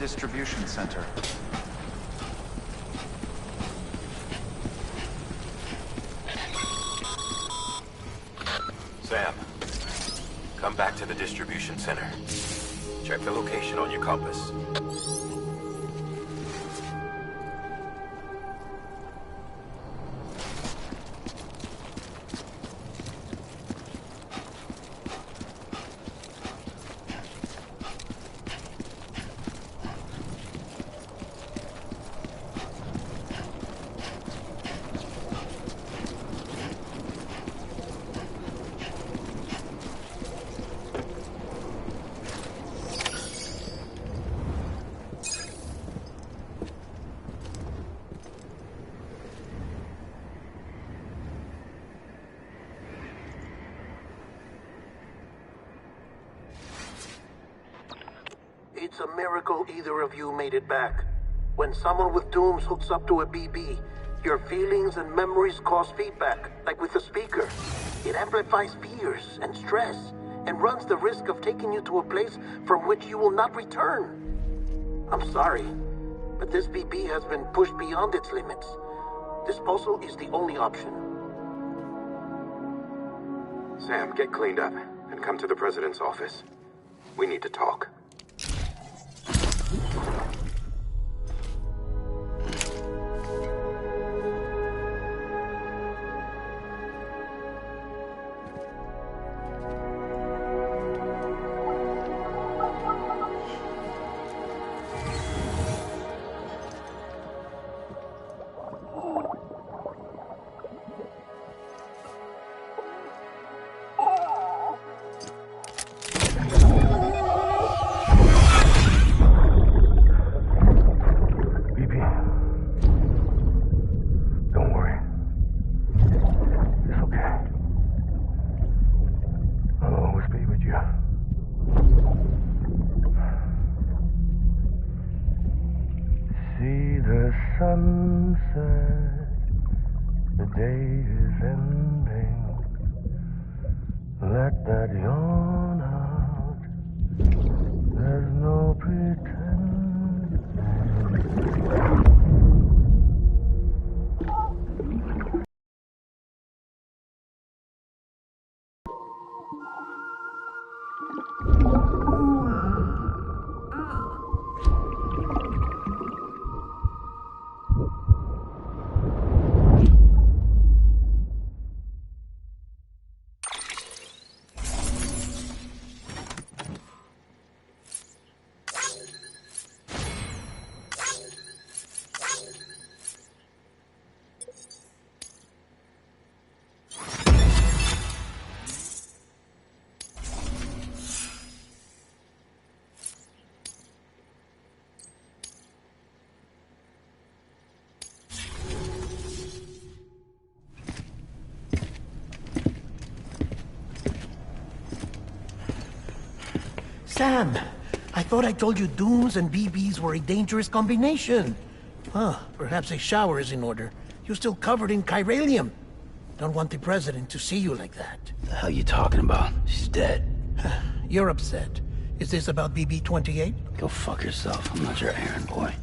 Distribution center. Sam, come back to the distribution center. Check the location on your compass. It's a miracle either of you made it back. When someone with dooms hooks up to a BB, your feelings and memories cause feedback, like with the speaker. It amplifies fears and stress, and runs the risk of taking you to a place from which you will not return. I'm sorry, but this BB has been pushed beyond its limits. Disposal is the only option. Sam, get cleaned up and come to the President's office. We need to talk. Sunset, the day is ending. Let that yawn out. There's no pretending. Sam, I thought I told you dooms and BBs were a dangerous combination. Huh, perhaps a shower is in order. You're still covered in chiralium. Don't want the President to see you like that. The hell you talking about? She's dead. You're upset. Is this about BB-28? Go fuck yourself. I'm not your errand boy.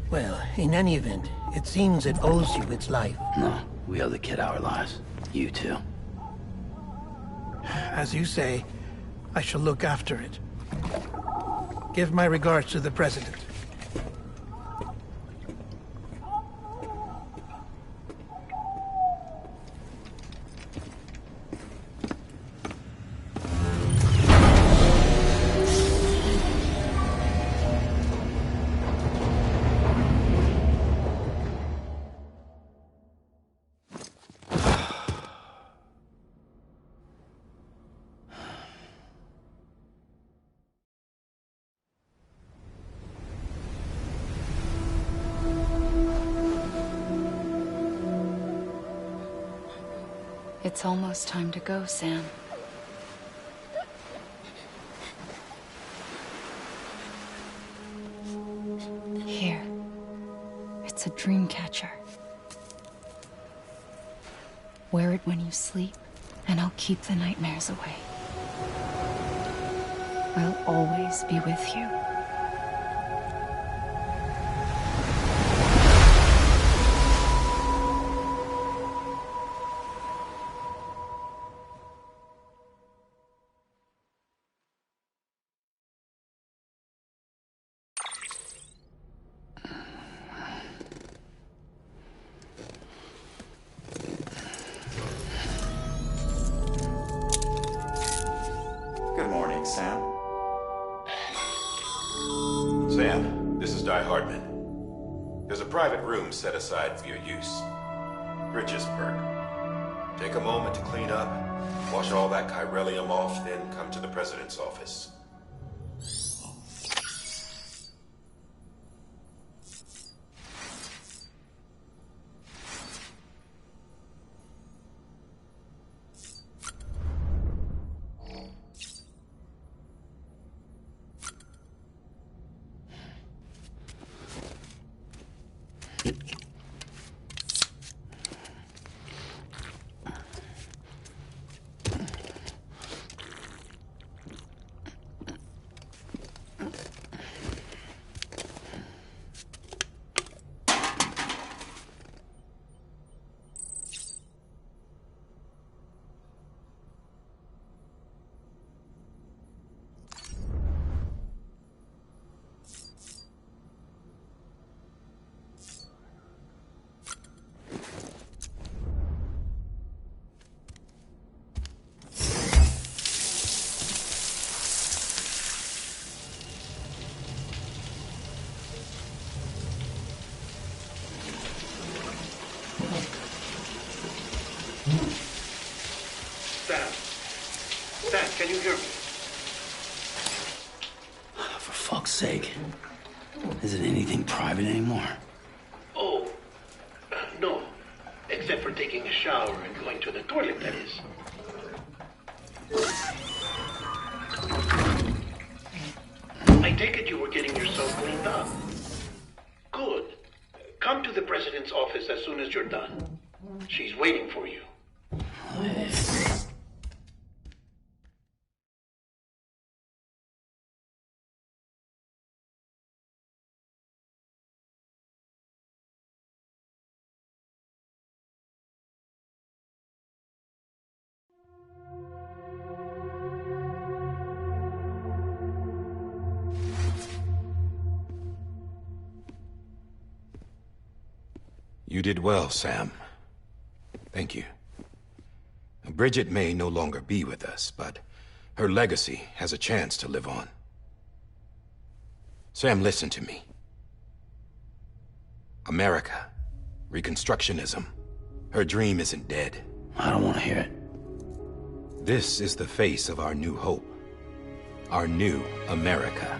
Well, in any event, it seems it owes you its life. No, we owe the kid our lives. You too. As you say, I shall look after it. Give my regards to the President. It's almost time to go, Sam. Here. It's a dream catcher. Wear it when you sleep, and I'll keep the nightmares away. I'll always be with you. Sam, this is Di Hardman. There's a private room set aside for your use. Bridgesburg. Take a moment to clean up, wash all that chiralium off, then come to the President's office. Sam, can you hear me? For fuck's sake. Isn't anything private anymore? Oh, no. Except for taking a shower and going to the toilet, that is. I take it you were getting yourself cleaned up. Good. Come to the President's office as soon as you're done. She's waiting for you. You did well, Sam. Thank you. Bridget may no longer be with us, but her legacy has a chance to live on. Sam, listen to me. America, Reconstructionism, her dream isn't dead. I don't want to hear it. This is the face of our new hope. Our new America.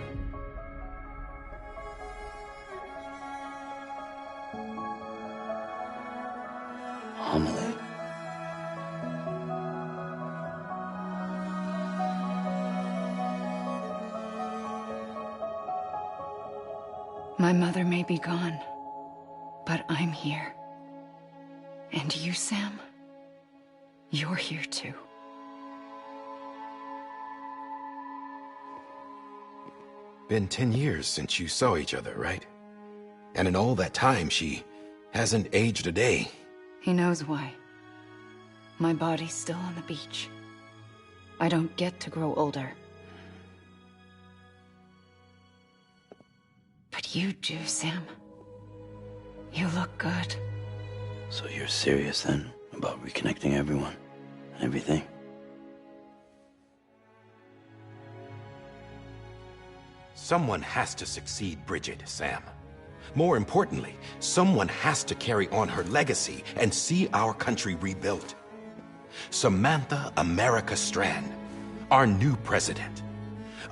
Homily. My mother may be gone, but I'm here. And you, Sam? You're here too. Been 10 years since you saw each other, right? And in all that time, she hasn't aged a day. He knows why. My body's still on the beach. I don't get to grow older. But you do, Sam. You look good. So you're serious then about reconnecting everyone and everything? Someone has to succeed Bridget, Sam. More importantly, someone has to carry on her legacy and see our country rebuilt. Samantha America Strand, our new president.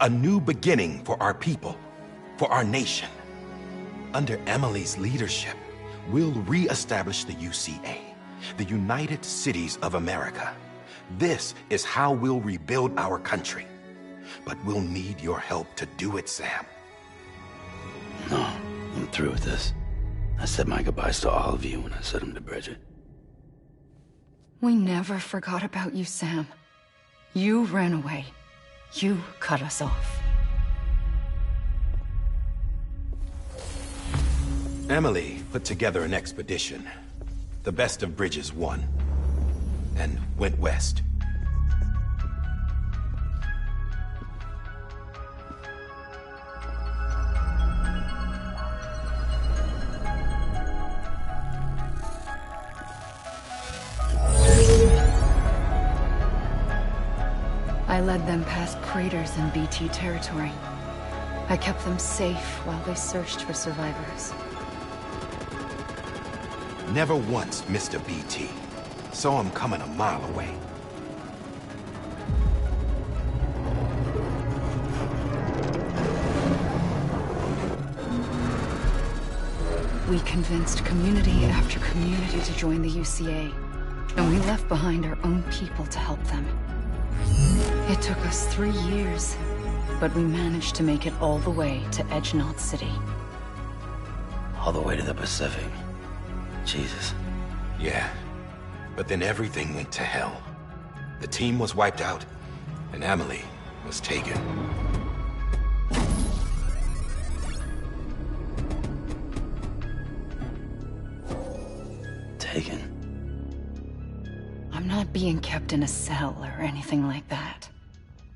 A new beginning for our people, for our nation. Under Emily's leadership, we'll re-establish the UCA, the United Cities of America. This is how we'll rebuild our country. But we'll need your help to do it, Sam. No, I'm through with this. I said my goodbyes to all of you when I said them to Bridget. We never forgot about you, Sam. You ran away. You cut us off. Emily put together an expedition. The best of Bridges won, and went west. I led them past craters in BT territory. I kept them safe while they searched for survivors. Never once missed a BT. Saw him coming a mile away. We convinced community after community to join the UCA, and we left behind our own people to help them. It took us 3 years, but we managed to make it all the way to Edgenot City. All the way to the Pacific. Jesus. Yeah, but then everything went to hell. The team was wiped out, and Emily was taken. Taken? I'm not being kept in a cell or anything like that.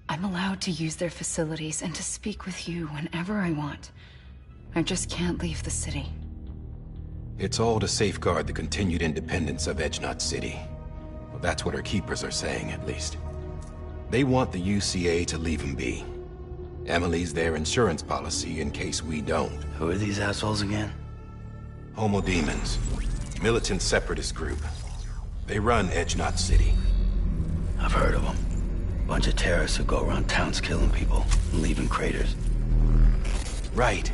I'm allowed to use their facilities and to speak with you whenever I want. I just can't leave the city. It's all to safeguard the continued independence of Edgenot City. Well, that's what our keepers are saying, at least. They want the UCA to leave him be. Emily's their insurance policy in case we don't. Who are these assholes again? Homo Demons. Militant separatist group. They run Edgenot City. I've heard of them. Bunch of terrorists who go around towns killing people and leaving craters. Right.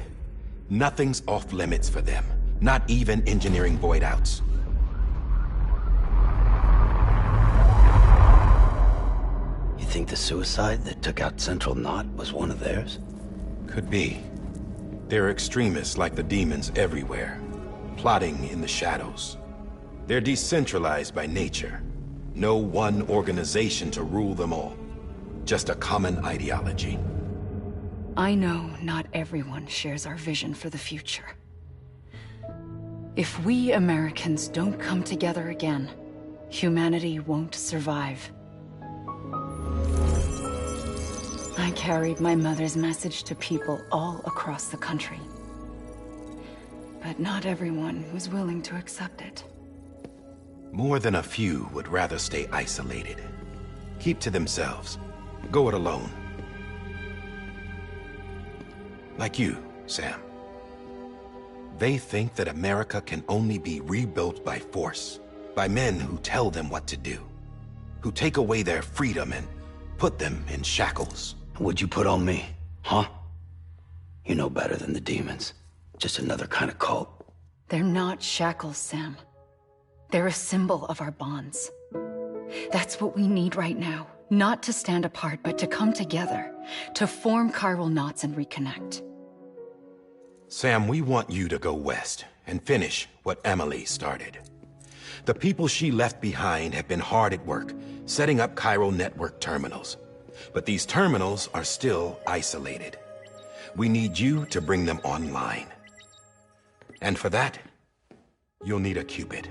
Nothing's off limits for them. Not even engineering void outs. You think the suicide that took out Central Knot was one of theirs? Could be. There are extremists like the demons everywhere, plotting in the shadows. They're decentralized by nature. No one organization to rule them all. Just a common ideology. I know not everyone shares our vision for the future. If we Americans don't come together again, humanity won't survive. I carried my mother's message to people all across the country. But not everyone was willing to accept it. More than a few would rather stay isolated. Keep to themselves. Go it alone. Like you, Sam. They think that America can only be rebuilt by force, by men who tell them what to do, who take away their freedom and put them in shackles. What'd you put on me, huh? You know better than the demons. Just another kind of cult. They're not shackles, Sam. They're a symbol of our bonds. That's what we need right now. Not to stand apart, but to come together, to form chiral knots and reconnect. Sam, we want you to go west and finish what Emily started. The people she left behind have been hard at work, setting up chiral network terminals. But these terminals are still isolated. We need you to bring them online. And for that, you'll need a Cupid.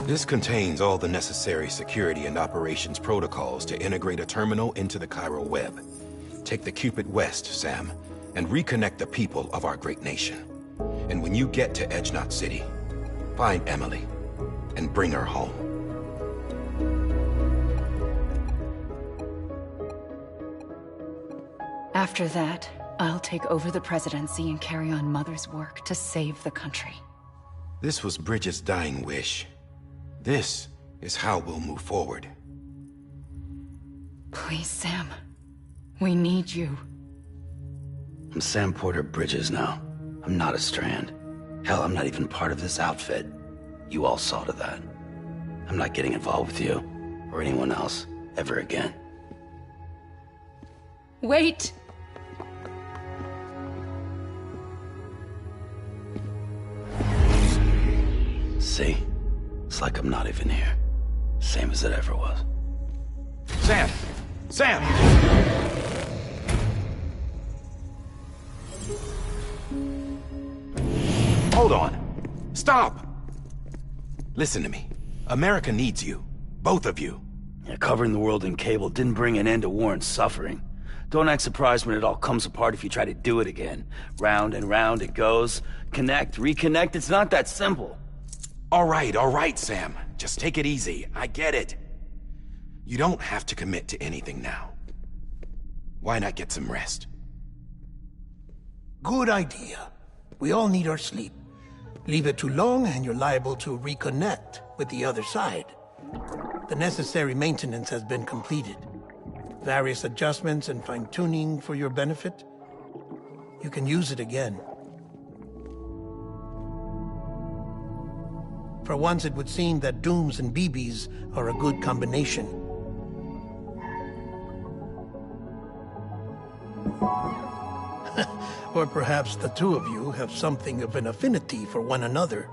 This contains all the necessary security and operations protocols to integrate a terminal into the chiral web. Take the Cupid west, Sam, and reconnect the people of our great nation. And when you get to Edgenot City, find Emily and bring her home. After that, I'll take over the presidency and carry on Mother's work to save the country. This was Bridget's dying wish. This is how we'll move forward. Please, Sam. We need you. I'm Sam Porter Bridges now. I'm not a Strand. Hell, I'm not even part of this outfit. You all saw to that. I'm not getting involved with you, or anyone else, ever again. Wait! See? It's like I'm not even here. Same as it ever was. Sam! Sam! Hold on. Stop! Listen to me. America needs you. Both of you. Yeah, covering the world in cable didn't bring an end to war and suffering. Don't act surprised when it all comes apart if you try to do it again. Round and round it goes. Connect, reconnect, it's not that simple. All right, Sam. Just take it easy. I get it. You don't have to commit to anything now. Why not get some rest? Good idea. We all need our sleep. Leave it too long and you're liable to reconnect with the other side. The necessary maintenance has been completed. Various adjustments and fine-tuning for your benefit. You can use it again. For once, it would seem that Dooms and BBs are a good combination. Or perhaps the two of you have something of an affinity for one another.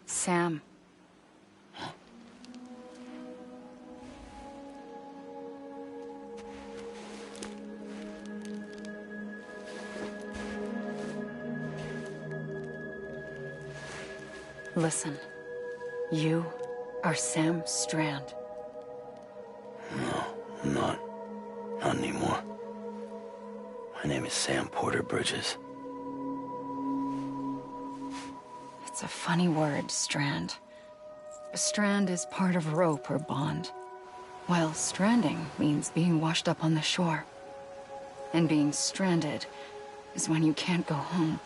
Sam. Listen. You are Sam Strand. No, I'm not. Not anymore. My name is Sam Porter Bridges. It's a funny word, Strand. A strand is part of rope or bond, while stranding means being washed up on the shore. And being stranded is when you can't go home.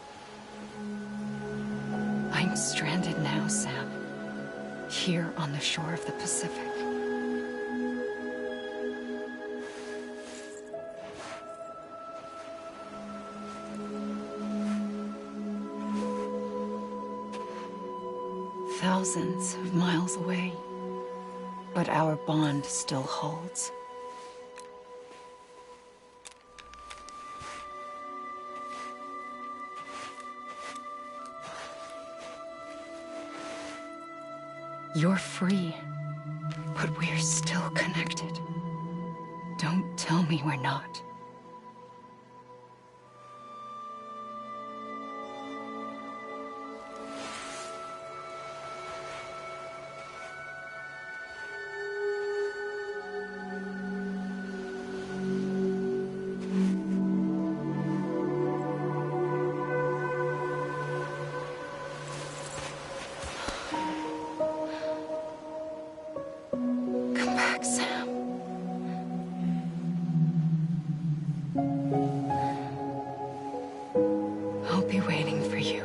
I'm stranded now, Sam. Here on the shore of the Pacific. Thousands of miles away, but our bond still holds. You're free, but we're still connected. Don't tell me we're not. Come back, Sam. I'll be waiting for you.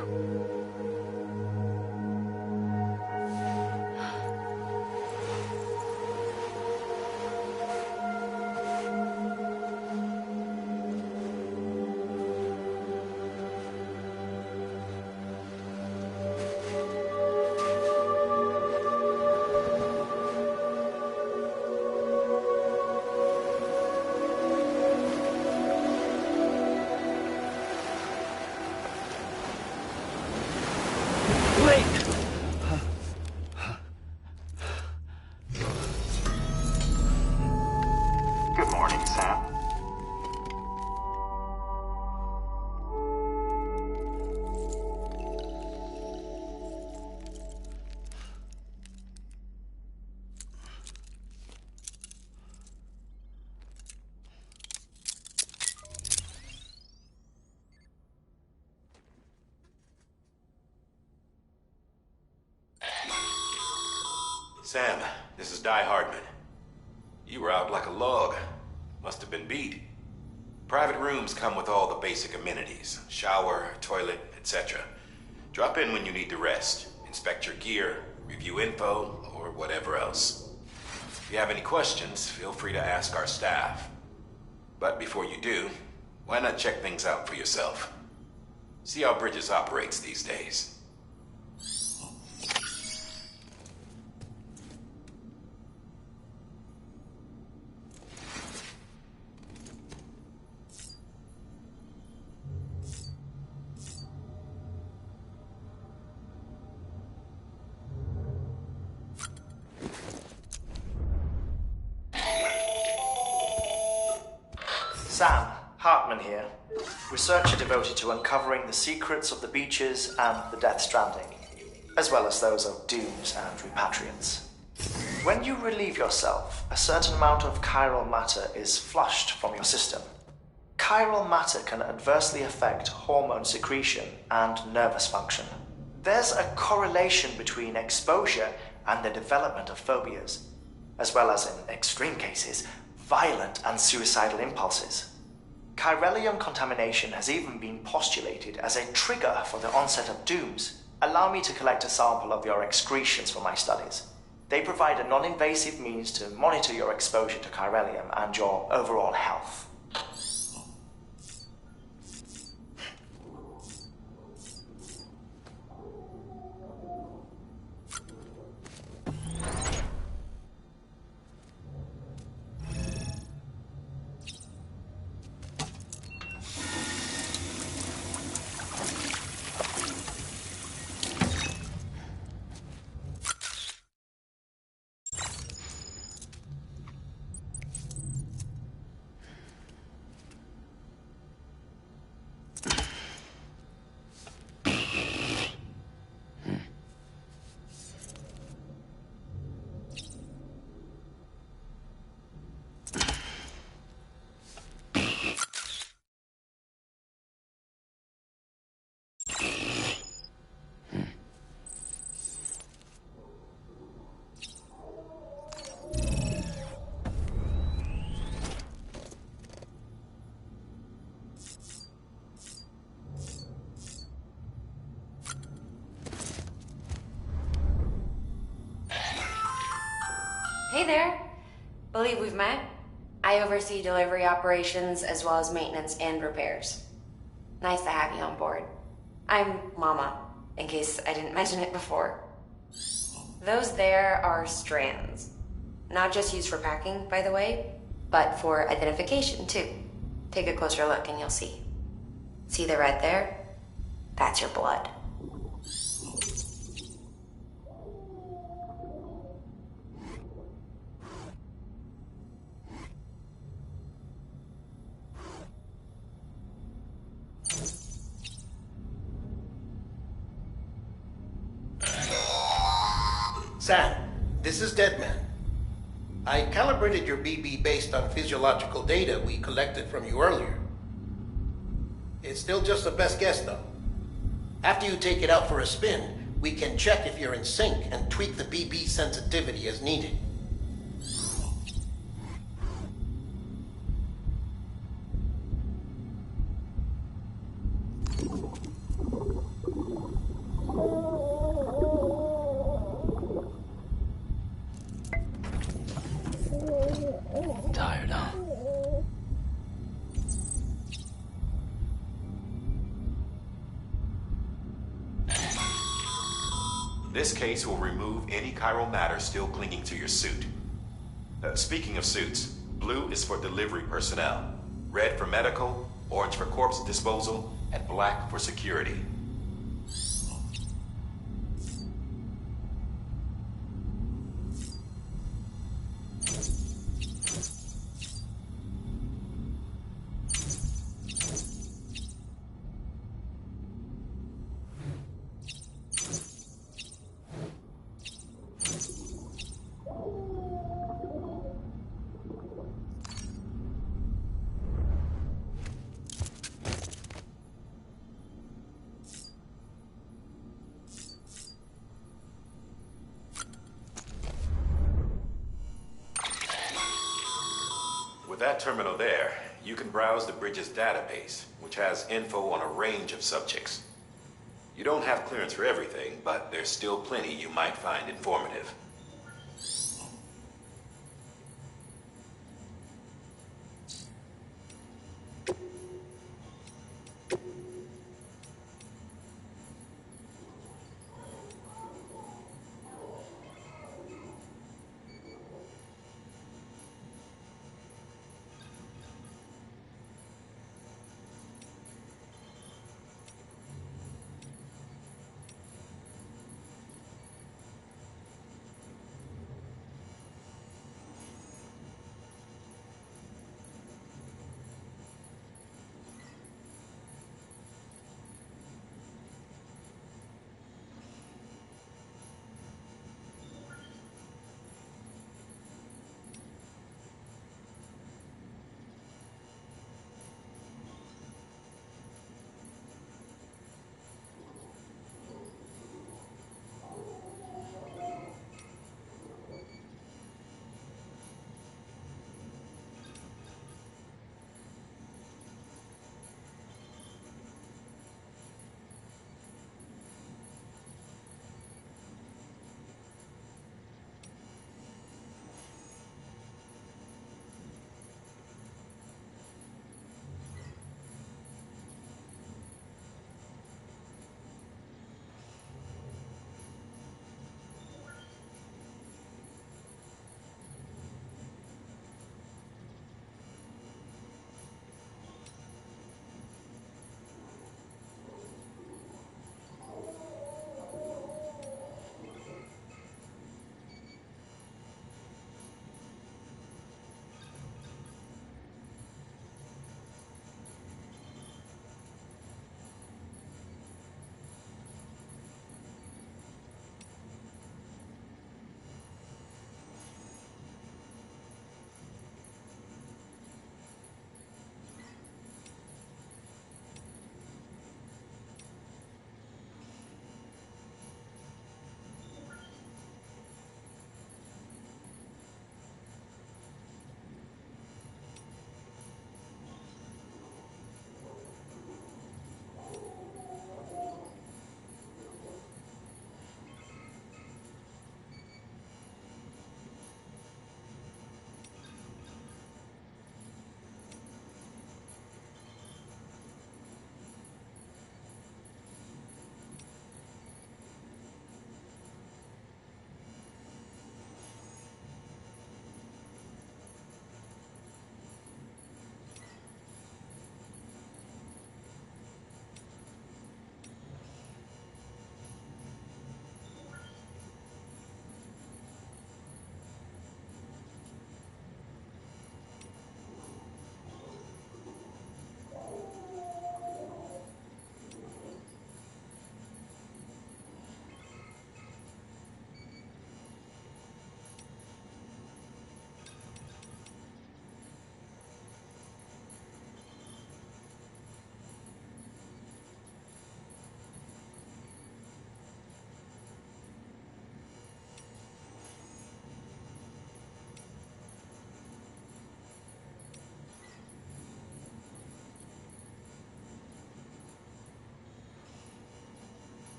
Good morning, Sam. Sam, this is Di Hardman. You were out like a log. Must have been beat. Private rooms come with all the basic amenities. Shower, toilet, etc. Drop in when you need to rest. Inspect your gear, review info, or whatever else. If you have any questions, feel free to ask our staff. But before you do, why not check things out for yourself? See how Bridges operates these days. Sam, Hartman here, researcher devoted to uncovering the secrets of the beaches and the Death Stranding, as well as those of dooms and repatriants. When you relieve yourself, a certain amount of chiral matter is flushed from your system. Chiral matter can adversely affect hormone secretion and nervous function. There's a correlation between exposure and the development of phobias, as well as, in extreme cases, violent and suicidal impulses. Chiralium contamination has even been postulated as a trigger for the onset of dooms. Allow me to collect a sample of your excretions for my studies. They provide a non-invasive means to monitor your exposure to chiralium and your overall health. Hey there. Believe we've met. I oversee delivery operations as well as maintenance and repairs. Nice to have you on board. I'm Mama, in case I didn't mention it before. Those there are strands. Not just used for packing, by the way, but for identification too. Take a closer look and you'll see. See the red there? That's your blood. Sam, this is Deadman. I calibrated your BB based on physiological data we collected from you earlier. It's still just a best guess, though. After you take it out for a spin, we can check if you're in sync and tweak the BB sensitivity as needed. Tired, huh? This case will remove any chiral matter still clinging to your suit. Speaking of suits, blue is for delivery personnel, red for medical, orange for corpse disposal, and black for security. With that terminal there, you can browse the Bridges database, which has info on a range of subjects. You don't have clearance for everything, but there's still plenty you might find informative.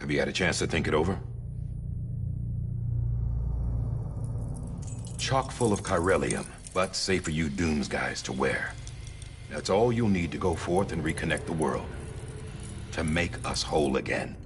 Have you had a chance to think it over? Chock full of chiralium, but safe for you Dooms guys to wear. That's all you'll need to go forth and reconnect the world. To make us whole again.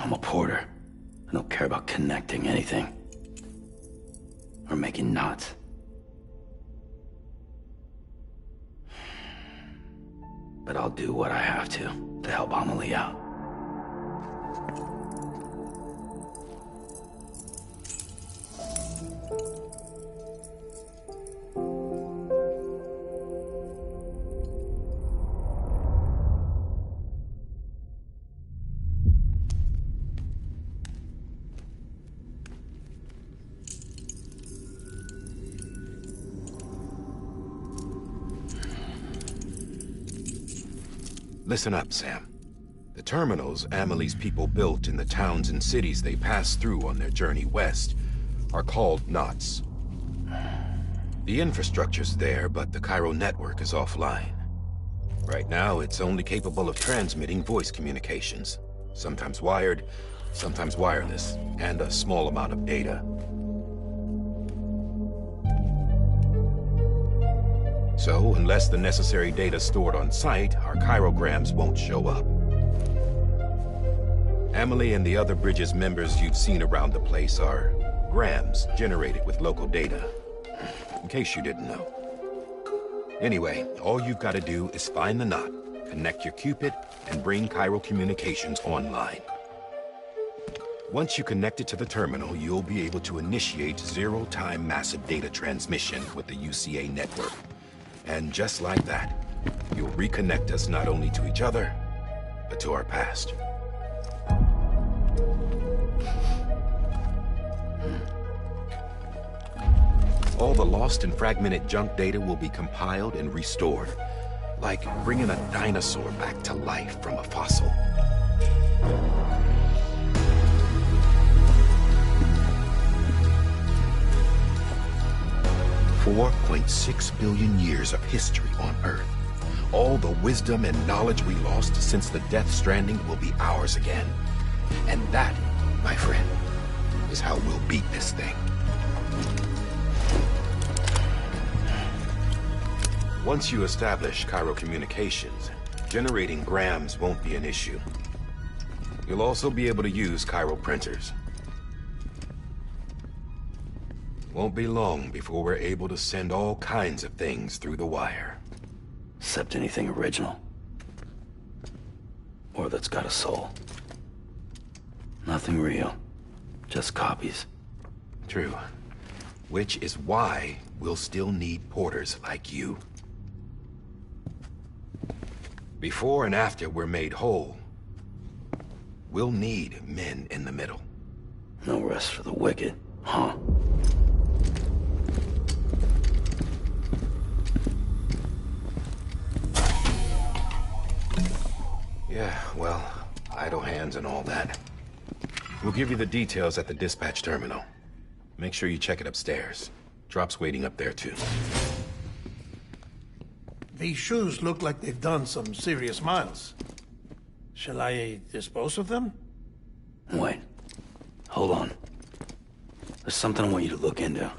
I'm a porter. I don't care about connecting anything. Or making knots. But I'll do what I have to help Amelie out. Listen up, Sam. The terminals Amelie's people built in the towns and cities they passed through on their journey west are called knots. The infrastructure's there, but the Cairo network is offline. Right now, it's only capable of transmitting voice communications. Sometimes wired, sometimes wireless, and a small amount of data. So, unless the necessary data stored on site, our chirograms won't show up. Amelie and the other Bridges members you've seen around the place are grams generated with local data. In case you didn't know. Anyway, all you've got to do is find the knot, connect your Cupid, and bring Cairo communications online. Once you connect it to the terminal, you'll be able to initiate zero-time massive data transmission with the UCA network. And just like that, you'll reconnect us not only to each other, but to our past. All the lost and fragmented junk data will be compiled and restored, like bringing a dinosaur back to life from a fossil. 4.6 billion years of history on Earth. All the wisdom and knowledge we lost since the Death Stranding will be ours again. And that, my friend, is how we'll beat this thing. Once you establish Cairo communications, Generating grams won't be an issue. You'll also be able to use chiral printers. Won't be long before we're able to send all kinds of things through the wire. Except anything original. Or that's got a soul. Nothing real. Just copies. True. Which is why we'll still need porters like you. Before and after we're made whole, we'll need men in the middle. No rest for the wicked, huh? Yeah, well, idle hands and all that. We'll give you the details at the dispatch terminal. Make sure you check it upstairs. Drop's waiting up there too. These shoes look like they've done some serious miles. Shall I dispose of them? Wait. Hold on. There's something I want you to look into.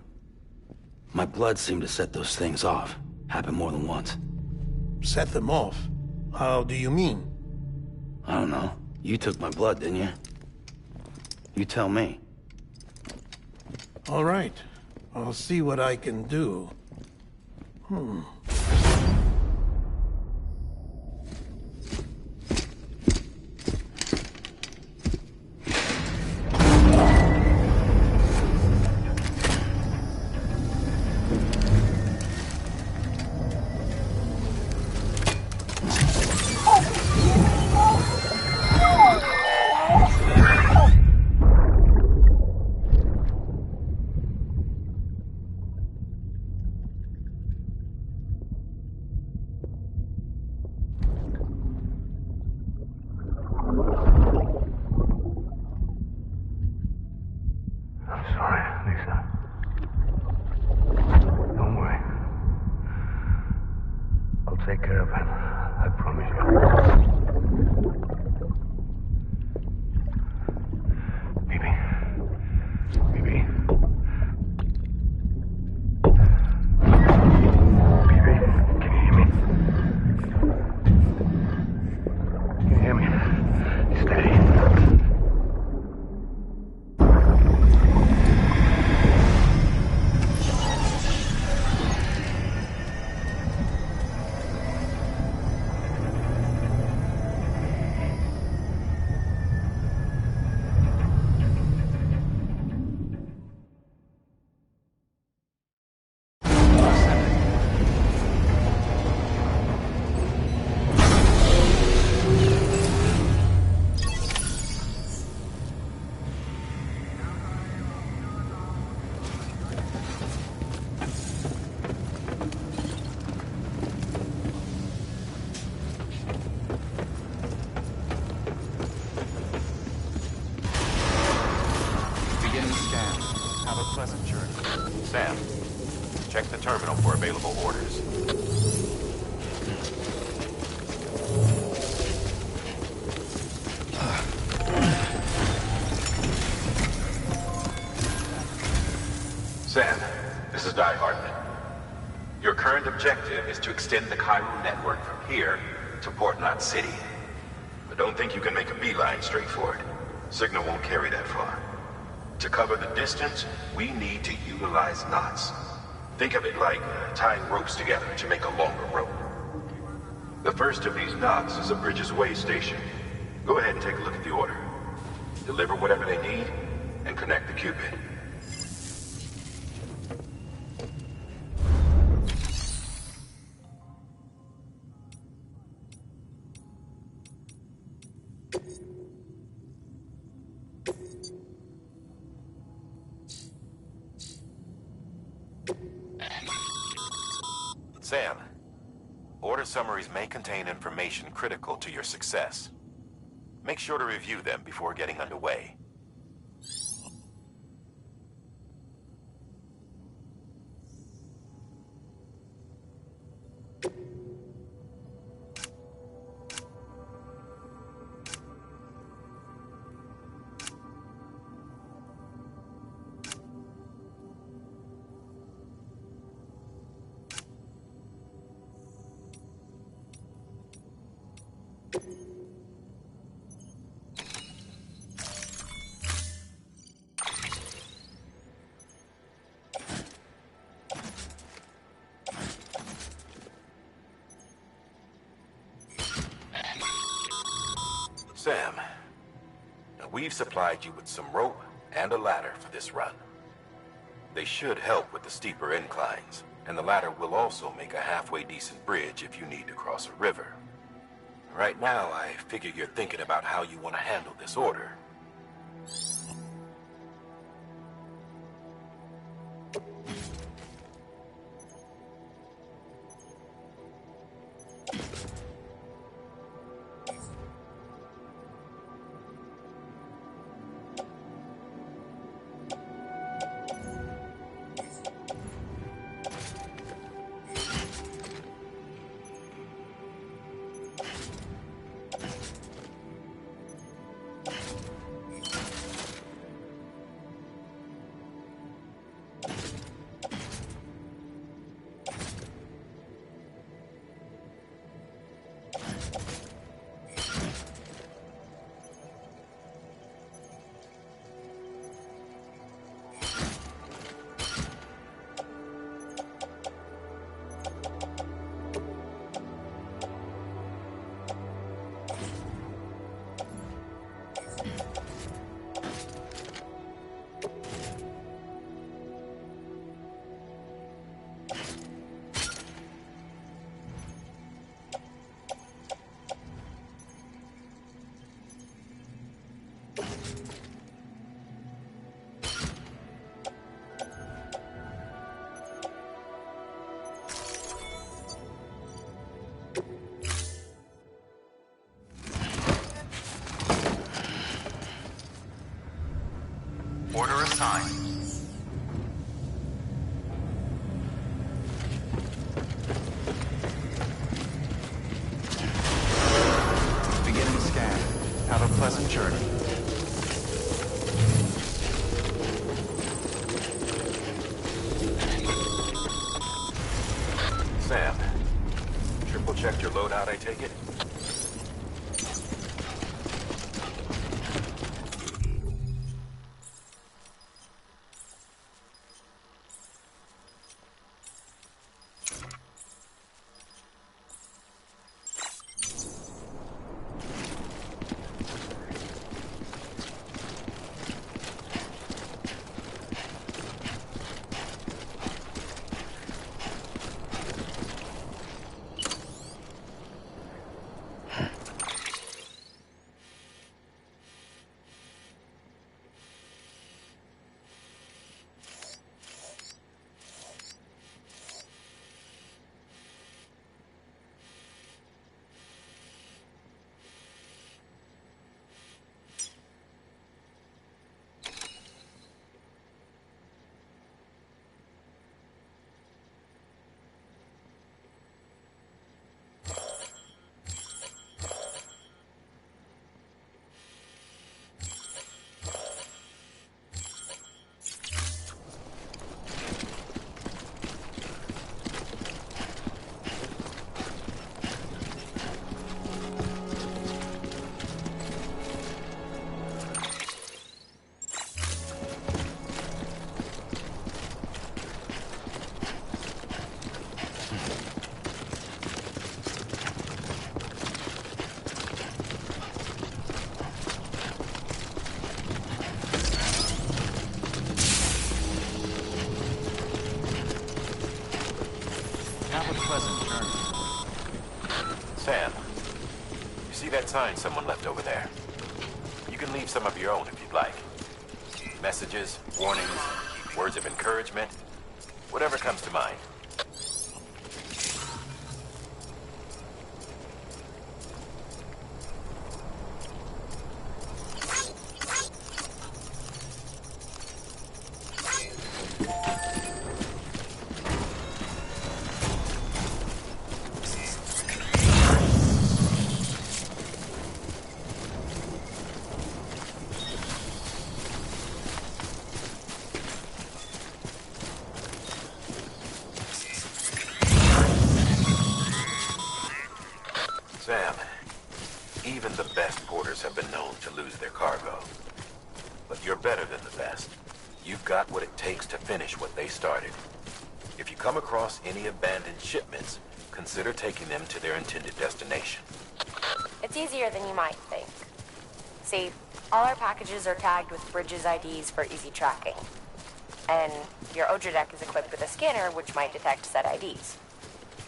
My blood seemed to set those things off. Happened more than once. Set them off? How do you mean? I don't know. You took my blood, didn't you? You tell me. All right. I'll see what I can do. I'm sorry, Lisa. Don't worry. I'll take care of him. I promise you. Baby. Baby. Baby, can you hear me? Can you hear me? Steady. Sam, check the terminal for available orders. Sam, this is Di Hartman. Your current objective is to extend the chiral network from here to Port Knot City. But don't think you can make a beeline straight for it. Signal won't carry that far. To cover the distance, we need to utilize knots. Think of it like tying ropes together to make a longer rope. The first of these knots is a Bridges Way station. Go ahead and take a look at the order. Deliver whatever they need, and connect the Cupid. Sam, order summaries may contain information critical to your success. Make sure to review them before getting underway. We've supplied you with some rope and a ladder for this run. They should help with the steeper inclines, and the ladder will also make a halfway decent bridge if you need to cross a river. Right now, I figure you're thinking about how you want to handle this order. Order assigned. Beginning scan. Have a pleasant journey. Sam, triple checked your loadout, I take it? Sam, you see that sign someone left over there? You can leave some of your own if you'd like. Messages, warnings, words of encouragement, whatever comes to mind. Sam, even the best porters have been known to lose their cargo. But you're better than the best. You've got what it takes to finish what they started. If you come across any abandoned shipments, consider taking them to their intended destination. It's easier than you might think. See, All our packages are tagged with Bridges IDs for easy tracking. And your Odra deck is equipped with a scanner which might detect said IDs.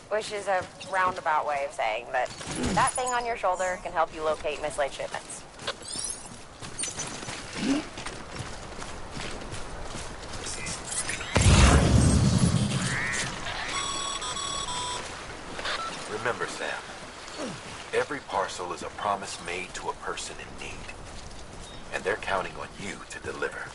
Which is a roundabout way of saying that that thing on your shoulder can help you locate mislaid shipments. Remember, Sam, every parcel is a promise made to a person in need. And they're counting on you to deliver.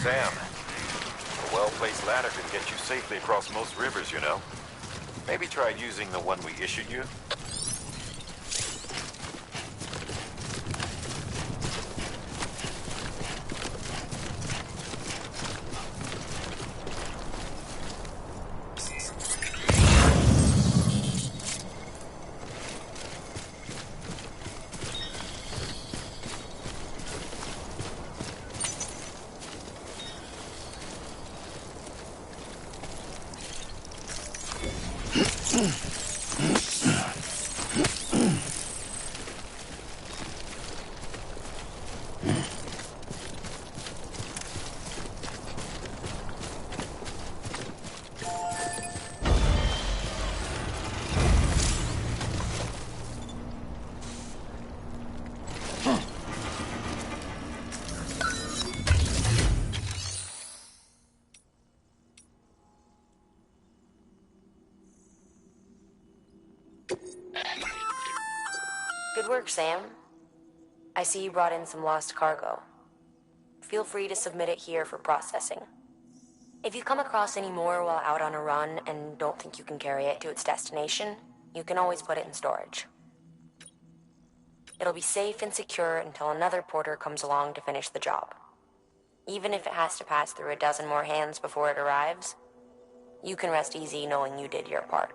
Sam, a well-placed ladder can get you safely across most rivers, you know. Maybe try using the one we issued you? Good work, Sam. I see you brought in some lost cargo. Feel free to submit it here for processing. If you come across any more while out on a run and don't think you can carry it to its destination, you can always put it in storage. It'll be safe and secure until another porter comes along to finish the job. Even if it has to pass through a dozen more hands before it arrives, you can rest easy knowing you did your part.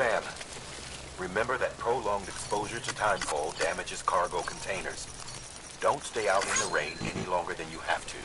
Sam, remember that prolonged exposure to timefall damages cargo containers. Don't stay out in the rain any longer than you have to.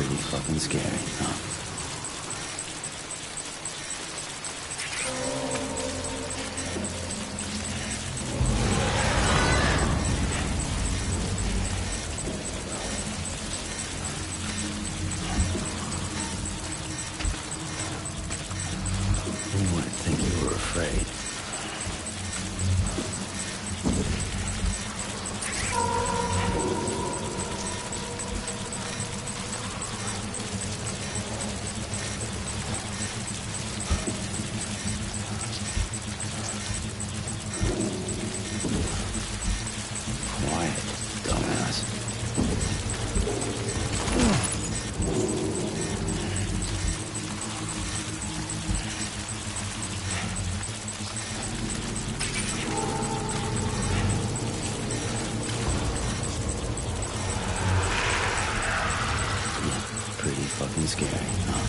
Pretty fucking scary, huh? Who might think you were afraid? Quiet, dumbass. Pretty fucking scary, huh?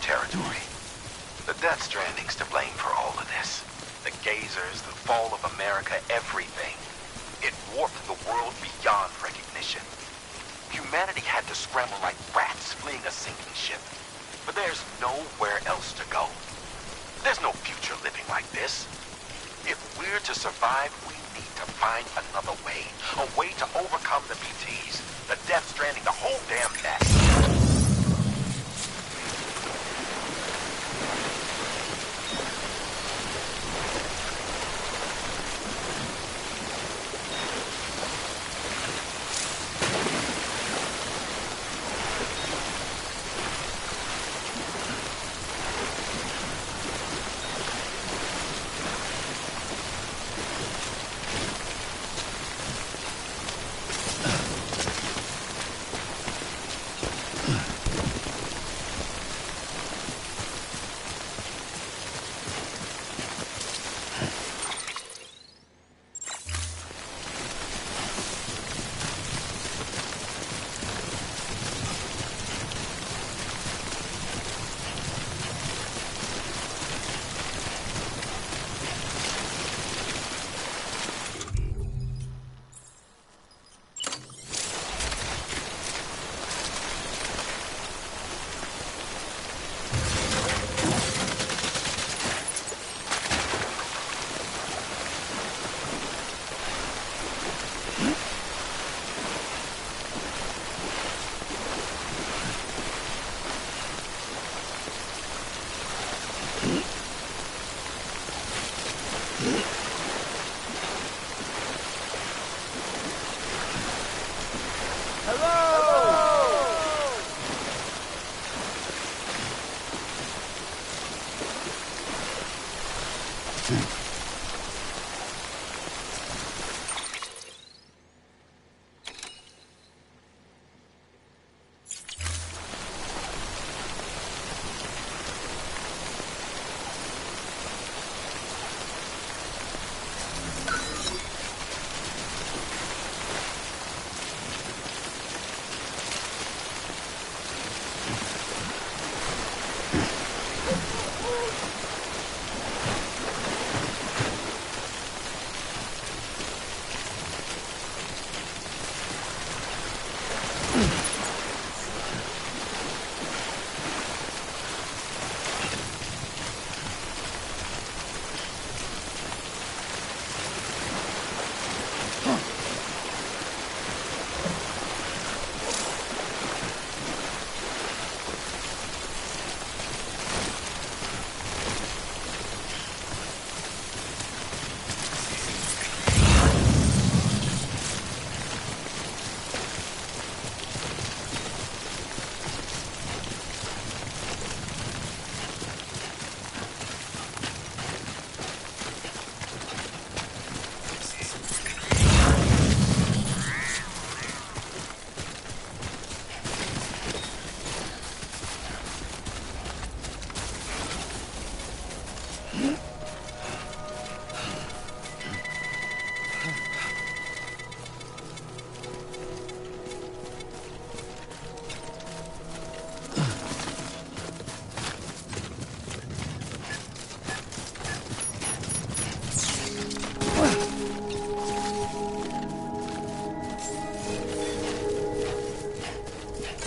Territory. The Death Stranding's to blame for all of this. The gazers, the fall of America, everything. It warped the world beyond recognition. Humanity had to scramble like rats fleeing a sinking ship. But there's nowhere else to go. There's no future living like this. If we're to survive, we need to find another way. A way to overcome the BTs, the Death Stranding, the whole damn mess.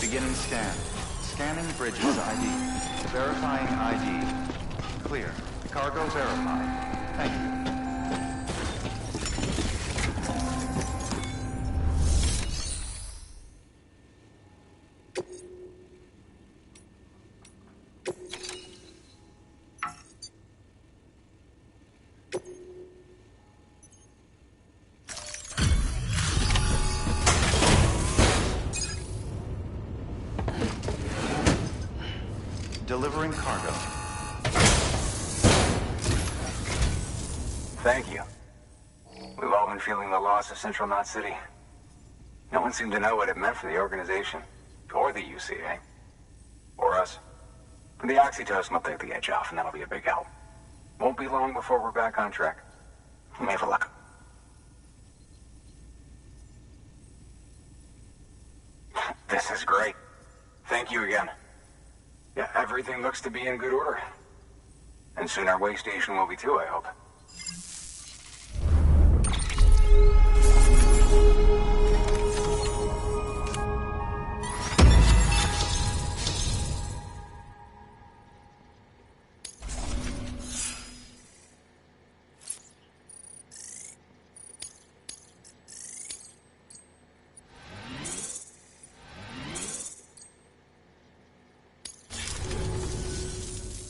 Beginning scan. Scanning bridges ID. Verifying ID. Clear. Cargo verified. Thank you. Delivering cargo. Thank you. We've all been feeling the loss of Central Knot City. No one seemed to know what it meant for the organization, or the UCA, or us. The oxytocin will take the edge off, and that'll be a big help. Won't be long before we're back on track. We may have luck. This is great. Thank you again. Yeah, everything looks to be in good order. And soon our way station will be too, I hope.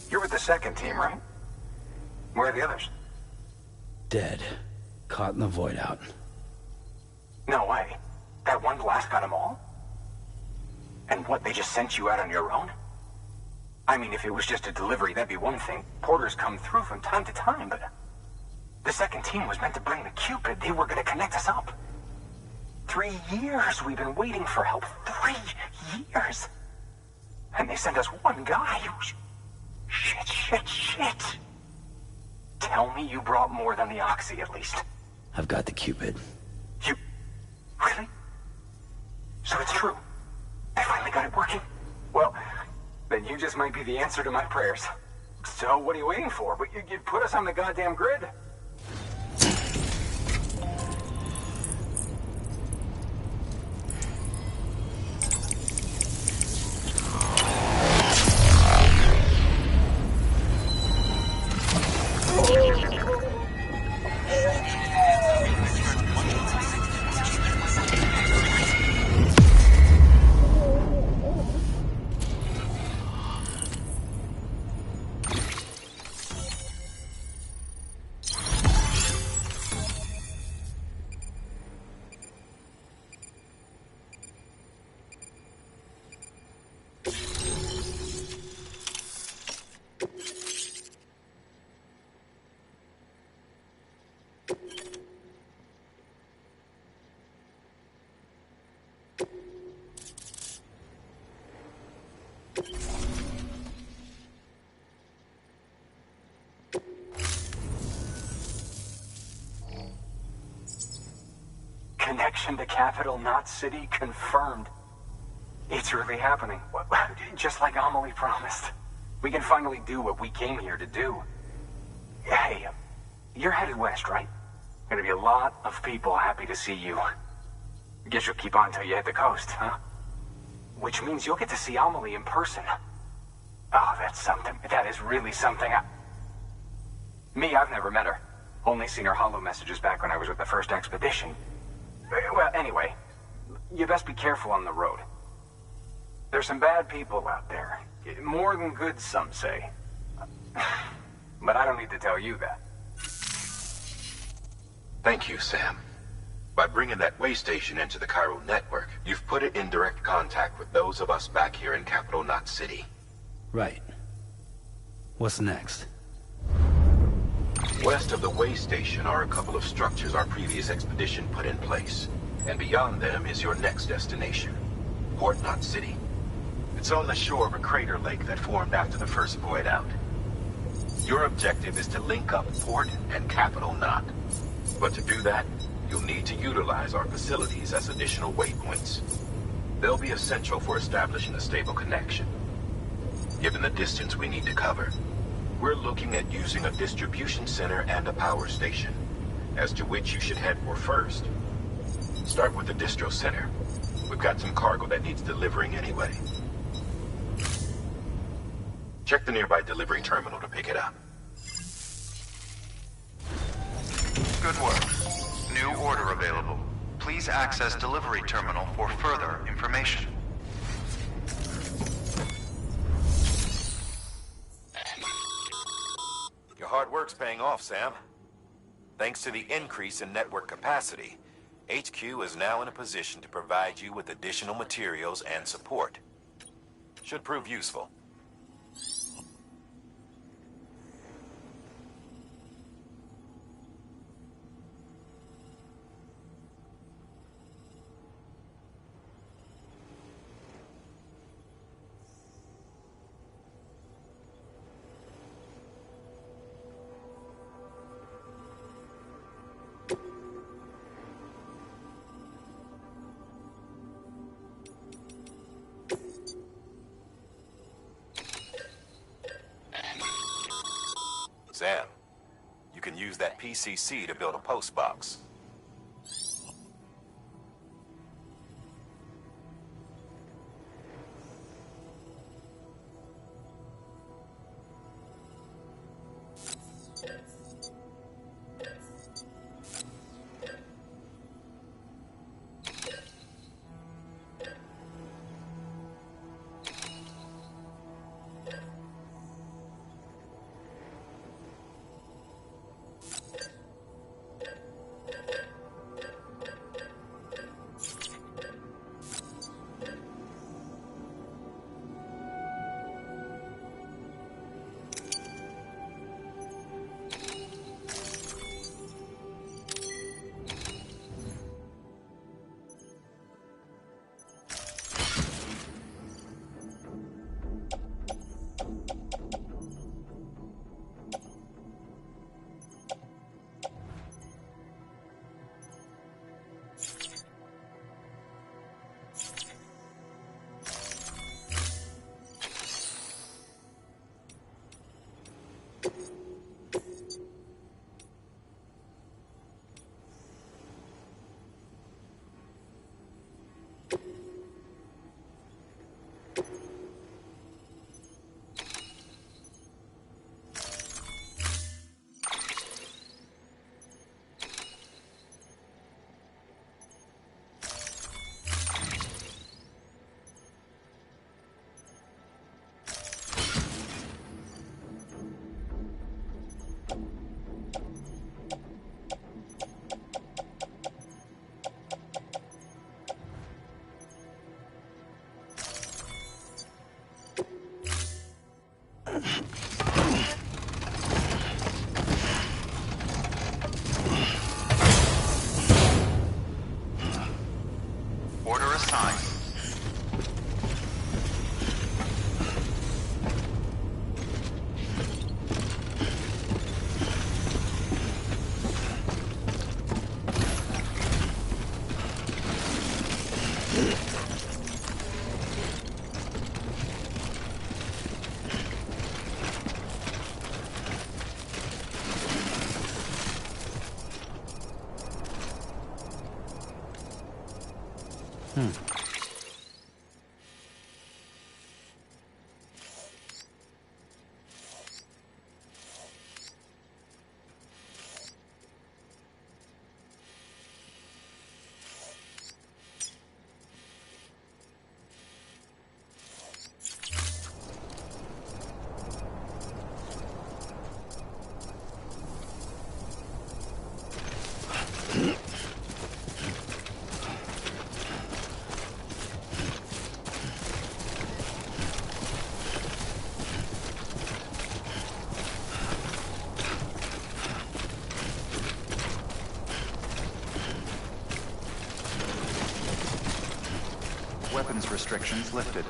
You're with the second team, right? Where are the others? Dead. Caught in the void out. No way. That one blast got them all? And what, they just sent you out on your own? I mean, if it was just a delivery, that'd be one thing. Porters come through from time to time, but... The second team was meant to bring the Cupid. They were gonna connect us up. 3 years we've been waiting for help. 3 years! And they sent us one guy who's... Shit. Tell me you brought more than the Oxy, at least. I've got the Cupid. You... Really? So it's true. I finally got it working. Well, then you just might be the answer to my prayers. So what are you waiting for? But you put us on the goddamn grid. expedition to capital Knot City confirmed. It's really happening. Just like Amelie promised. We can finally do what we came here to do. Hey, you're headed west, right? Gonna be a lot of people happy to see you. Guess you'll keep on till you hit the coast, huh? Which means you'll get to see Amelie in person. Oh, that's something. That is really something. I've never met her. Only seen her holo messages back when I was with the first expedition. Well, anyway, you best be careful on the road. There's some bad people out there. More than good, some say. But I don't need to tell you that. Thank you, Sam. By bringing that way station into the Cairo network, you've put it in direct contact with those of us back here in capital Knot City. Right. What's next? West of the way station are a couple of structures our previous expedition put in place. And beyond them is your next destination, Port Knot City. It's on the shore of a crater lake that formed after the first void out. Your objective is to link up Port and capital Knot. But to do that, you'll need to utilize our facilities as additional waypoints. They'll be essential for establishing a stable connection. Given the distance we need to cover, we're looking at using a distribution center and a power station, as to which you should head for first. Start with the distro center. We've got some cargo that needs delivering anyway. Check the nearby delivery terminal to pick it up. Good work. New order available. Please access delivery terminal for further information. Your hard work's paying off, Sam. Thanks to the increase in network capacity, HQ is now in a position to provide you with additional materials and support. Should prove useful. Sam, you can use that PCC to build a post box. Weapons restrictions lifted.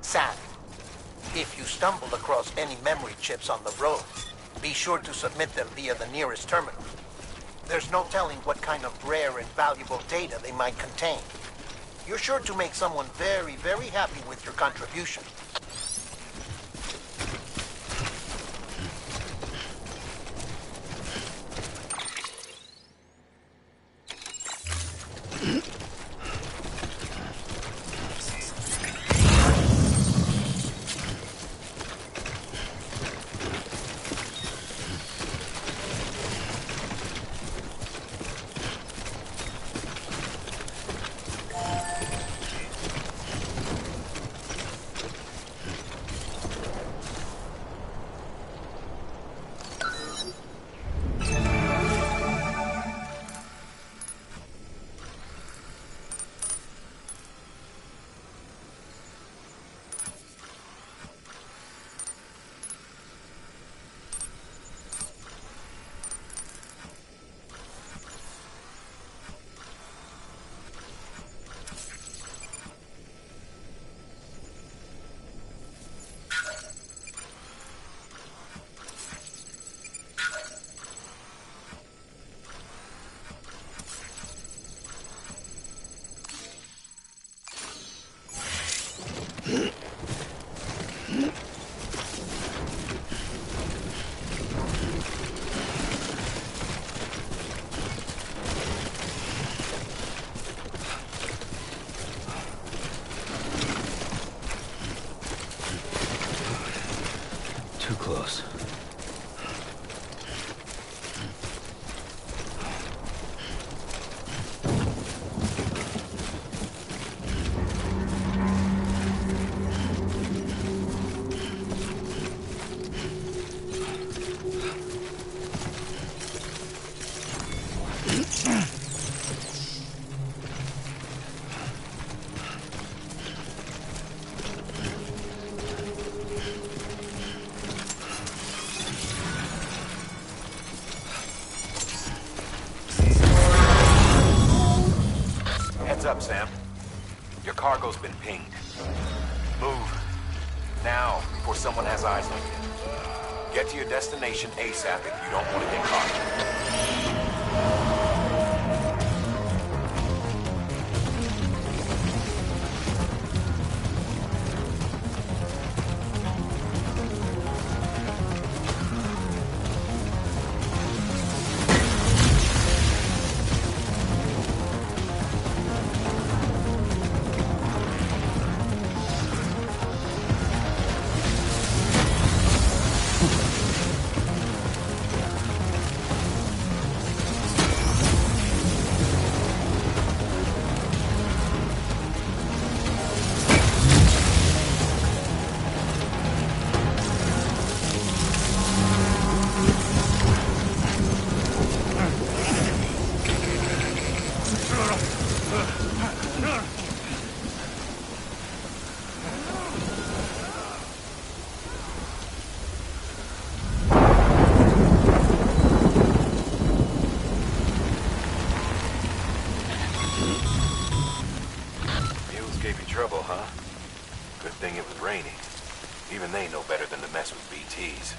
Sam, if you stumble across any memory chips on the road, be sure to submit them via the nearest terminal. There's no telling what kind of rare and valuable data they might contain. You're sure to make someone very, very happy with your contribution. Too close. Heads up, Sam. Your cargo's been pinged. Move. Now, before someone has eyes on you. Get to your destination ASAP if you don't want to get caught. Trouble, huh? Good thing it was raining. Even they know better than to mess with BTs.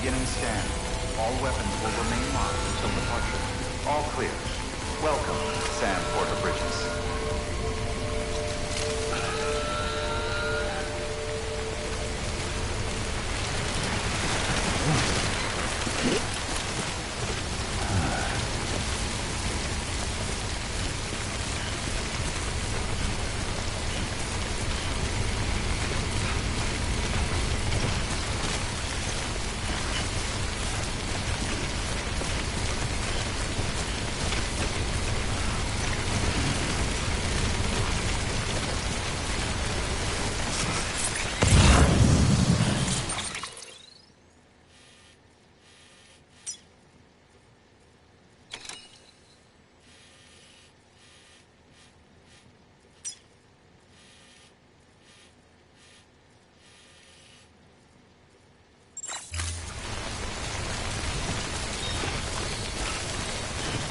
Beginning scan. All weapons will remain locked until departure. All clear. Welcome, Sam Porter Bridges.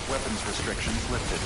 Weapons restrictions lifted.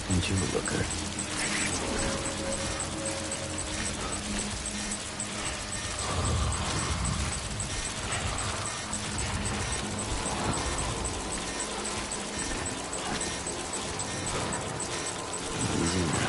Aren't you a looker? Easy now.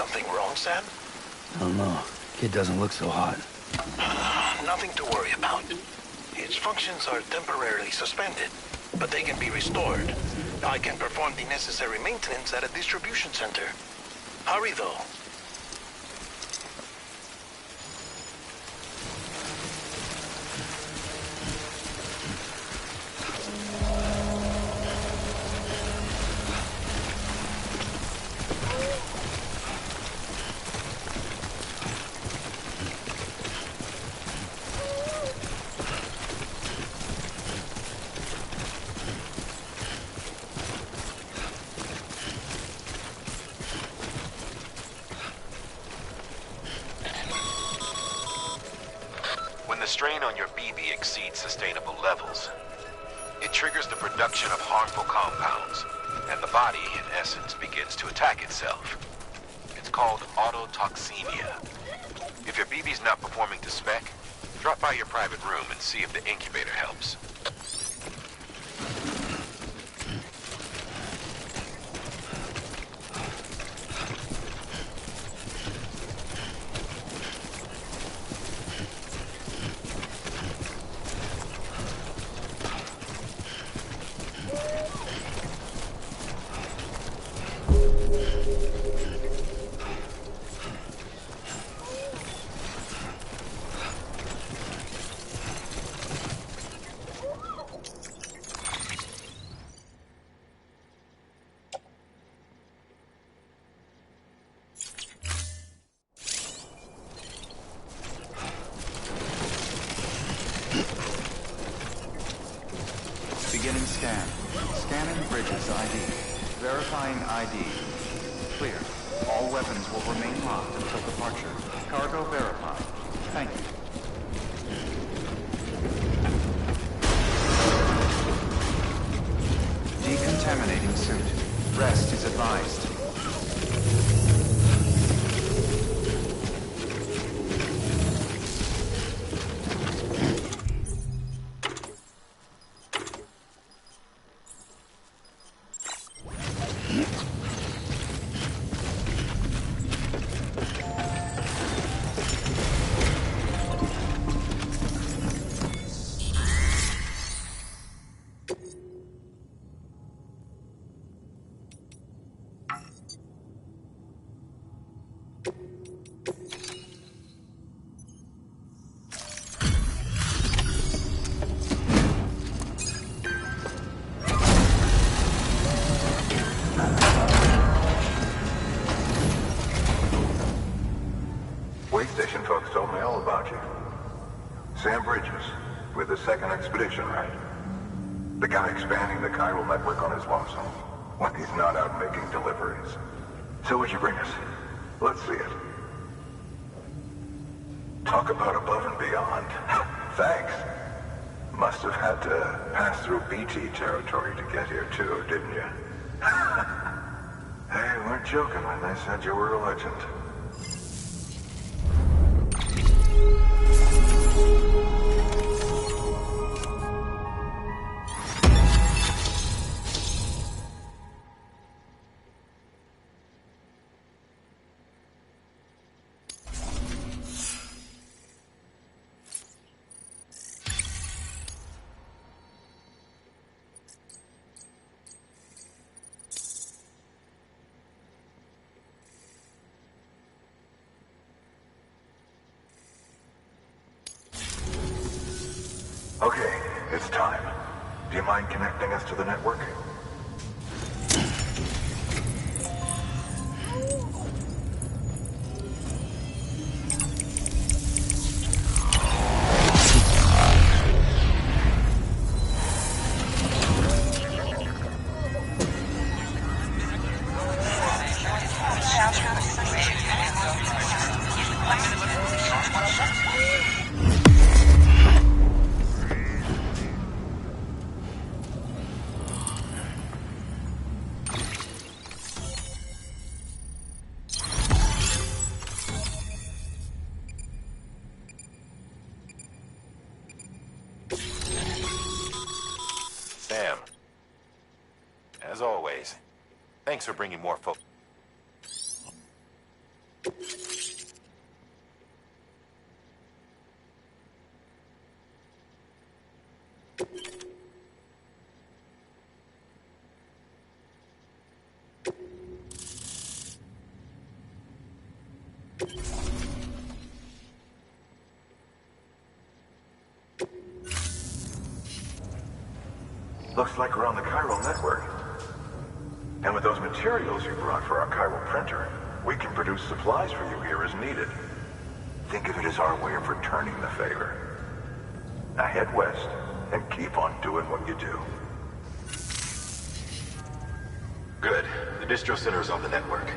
something wrong, Sam? I don't know. Kid doesn't look so hot. Nothing to worry about. Its functions are temporarily suspended, but they can be restored. I can perform the necessary maintenance at a distribution center. Hurry, though. When the strain on your BB exceeds sustainable levels, it triggers the production of harmful compounds, and the body, in essence, begins to attack itself. It's called autotoxemia. If your BB's not performing to spec, drop by your private room and see if the incubator helps. Beginning scan. Scanning Bridges ID. Verifying ID. Clear. All weapons will remain locked until departure. Cargo verified. Thank you. Decontaminating suit. Rest is advised. Station folks told me all about you. Sam Bridges, with the second expedition, right? The guy expanding the chiral network on his lonesome when he's not out making deliveries. So what'd you bring us? Let's see it. Talk about above and beyond. Thanks. Must have had to pass through BT territory to get here too, didn't you? They weren't joking when they said you were a legend. Okay, it's time. Do you mind connecting us to the network? Sam, as always, thanks for bringing more folks. Looks like we're on the chiral network. And with those materials you brought for our chiral printer, we can produce supplies for you here as needed. Think of it as our way of returning the favor. Now head west, and keep on doing what you do. Good. The distro center is on the network.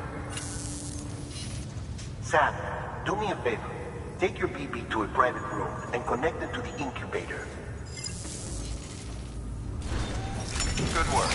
Sam, do me a favor. Take your BB to a private room and connect it to the incubator. Good work.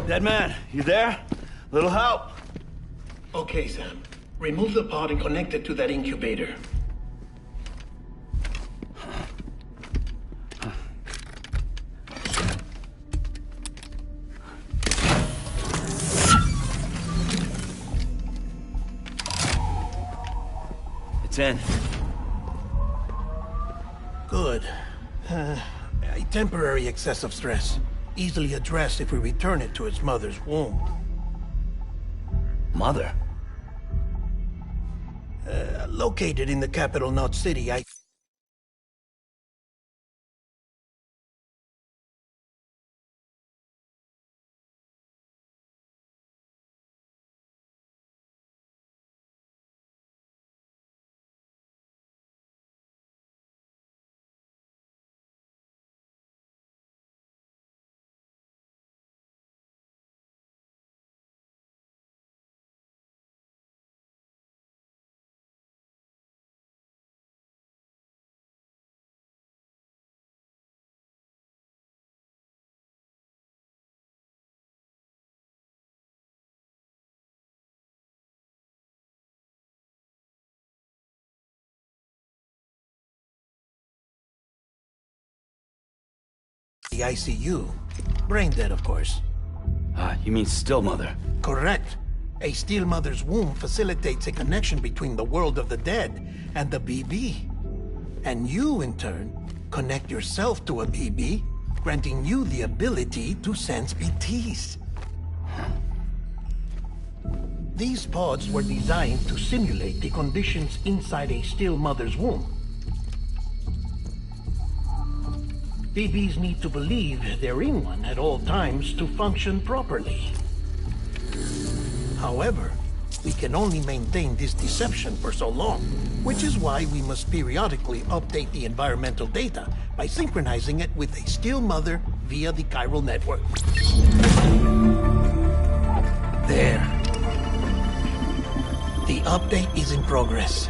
Dead man, you there? Little help? Okay, Sam. Remove the pod and connect it to that incubator. It's in. Good. A temporary excess of stress. Easily addressed if we return it to its mother's womb. Mother? Located in the capital, Knot City, the ICU. Brain dead, of course. You mean still mother? Correct. A still mother's womb facilitates a connection between the world of the dead and the BB. And you, in turn, connect yourself to a BB, granting you the ability to sense BTs. These pods were designed to simulate the conditions inside a still mother's womb. BBs need to believe they're in one at all times to function properly. However, we can only maintain this deception for so long, which is why we must periodically update the environmental data by synchronizing it with a still mother via the chiral network. There. The update is in progress.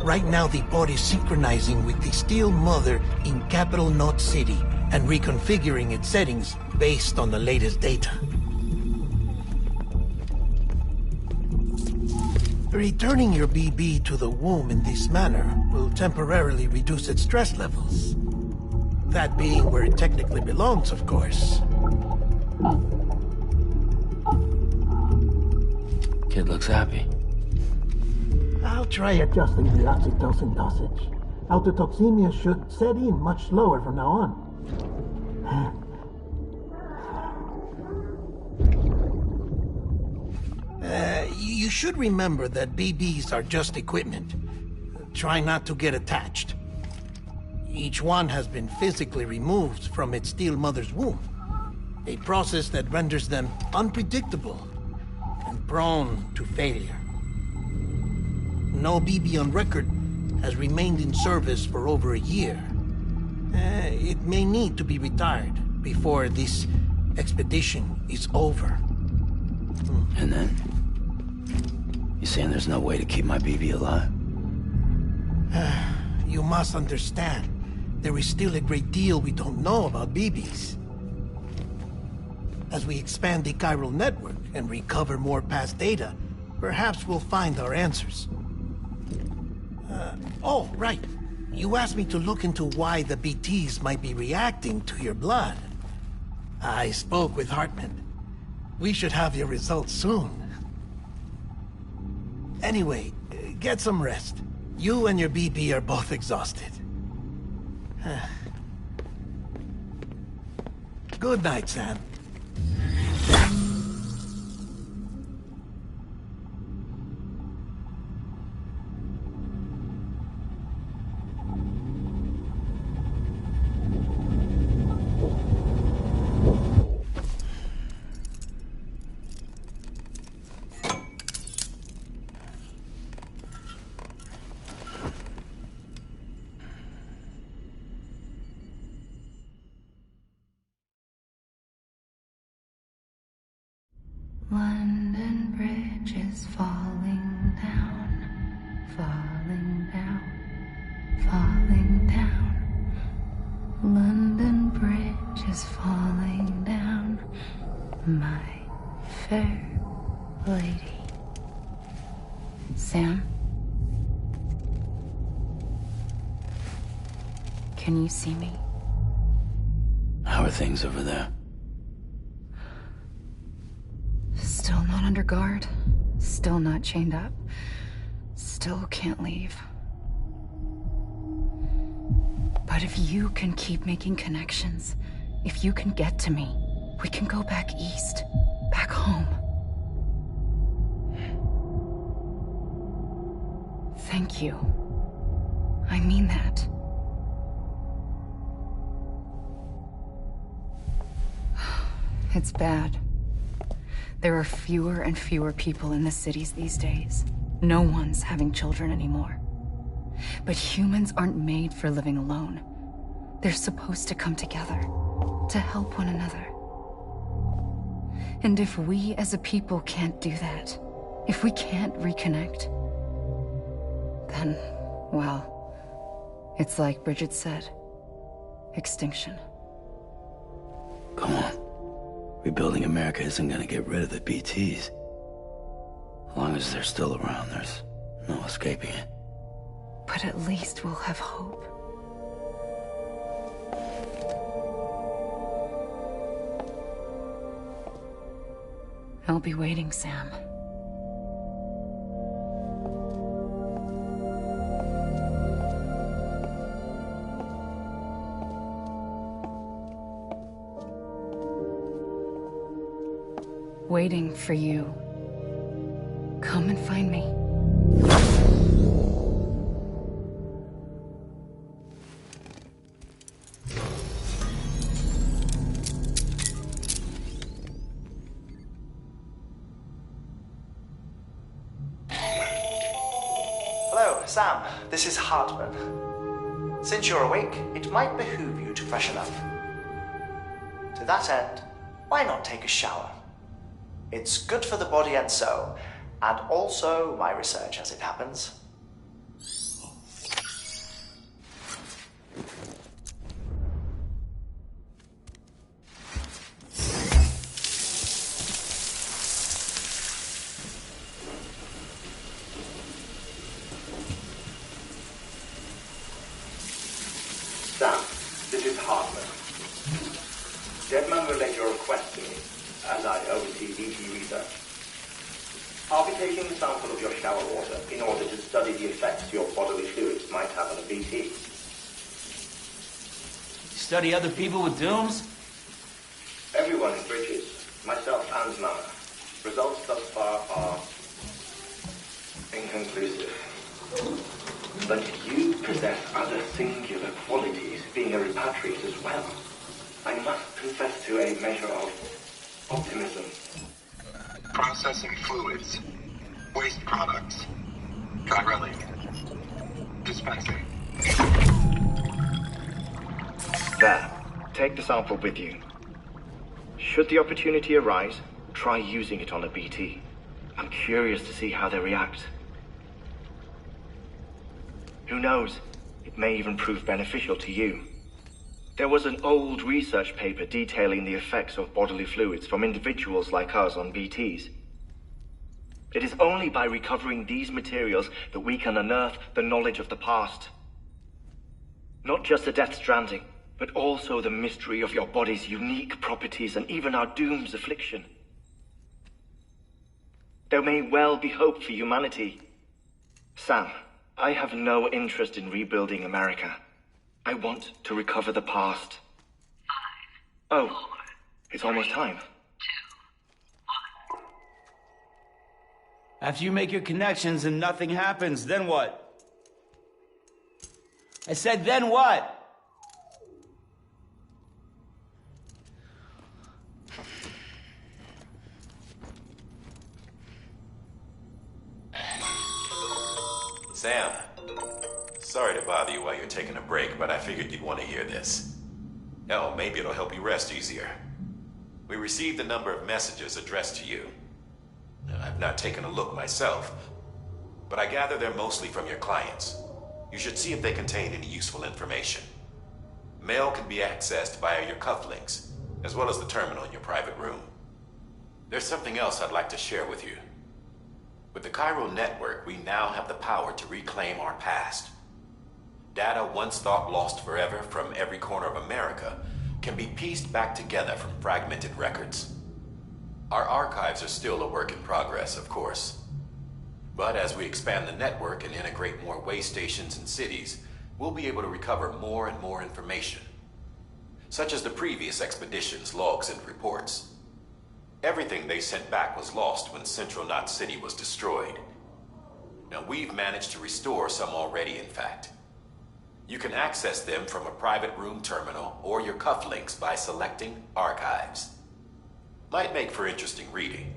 Right now, the pod is synchronizing with the still mother in capital Knot City and reconfiguring its settings based on the latest data. Returning your BB to the womb in this manner will temporarily reduce its stress levels. That being where it technically belongs, of course. Kid looks happy. I'll try adjusting the oxytocin dosage. Autotoxemia should set in much slower from now on. You should remember that BBs are just equipment. Try not to get attached. Each one has been physically removed from its still mother's womb. A process that renders them unpredictable and prone to failure. No BB on record has remained in service for over a year. It may need to be retired before this expedition is over. And then? You saying there's no way to keep my BB alive? You must understand, there is still a great deal we don't know about BBs. As we expand the chiral network and recover more past data, perhaps we'll find our answers. Oh, right. You asked me to look into why the BTs might be reacting to your blood. I spoke with Hartman. We should have your results soon. Anyway, get some rest. You and your BB are both exhausted. Good night, Sam. London Bridge is falling down, falling down, falling down. London Bridge is falling down, my fair lady. Sam? Can you see me? How are things over there? Still not under guard. Still not chained up. Still can't leave. But if you can keep making connections, if you can get to me, we can go back east. Back home. Thank you. I mean that. It's bad. There are fewer and fewer people in the cities these days. No one's having children anymore. But humans aren't made for living alone. They're supposed to come together, to help one another. And if we as a people can't do that, if we can't reconnect, then, well, it's like Bridget said, extinction. Come on. Rebuilding America isn't gonna get rid of the BTs. As long as they're still around, there's no escaping it. But at least we'll have hope. I'll be waiting, Sam. Waiting for you. Come and find me. Hello, Sam. This is Hartman. Since you're awake, it might behoove you to freshen up. To that end, why not take a shower? It's good for the body and soul, and also my research as it happens. Sam, this is Hartman. Deadman relayed your request to me, as I oversee BT research. I'll be taking a sample of your shower water in order to study the effects your bodily fluids might have on a BT. Study other people with dooms? Everyone in Bridges, myself and Mama. Results thus far are inconclusive. But you possess other singular qualities, being a repatriate as well. I must confess to a measure of optimism. Processing fluids. Waste products. Chirelli. Dispensing. There. Take the sample with you. Should the opportunity arise, try using it on a BT. I'm curious to see how they react. Who knows? It may even prove beneficial to you. There was an old research paper detailing the effects of bodily fluids from individuals like us on BTs. It is only by recovering these materials that we can unearth the knowledge of the past. Not just the Death Stranding, but also the mystery of your body's unique properties and even our doom's affliction. There may well be hope for humanity. Sam, I have no interest in rebuilding America. I want to recover the past. 5, 4, oh, it's almost time. 2, 1. After you make your connections and nothing happens, then what? I said, then what? Sam, sorry to bother you while you're taking a break, but I figured you'd want to hear this. Hell, maybe it'll help you rest easier. We received a number of messages addressed to you. I've not taken a look myself, but I gather they're mostly from your clients. You should see if they contain any useful information. Mail can be accessed via your cufflinks, as well as the terminal in your private room. There's something else I'd like to share with you. With the Chiral Network, we now have the power to reclaim our past. Data once thought lost forever from every corner of America can be pieced back together from fragmented records. Our archives are still a work in progress, of course. But as we expand the network and integrate more way stations and cities, we'll be able to recover more and more information, such as the previous expedition's logs and reports. Everything they sent back was lost when Central Knot City was destroyed. Now, we've managed to restore some already, in fact. You can access them from a private room terminal or your cufflinks by selecting Archives. Might make for interesting reading.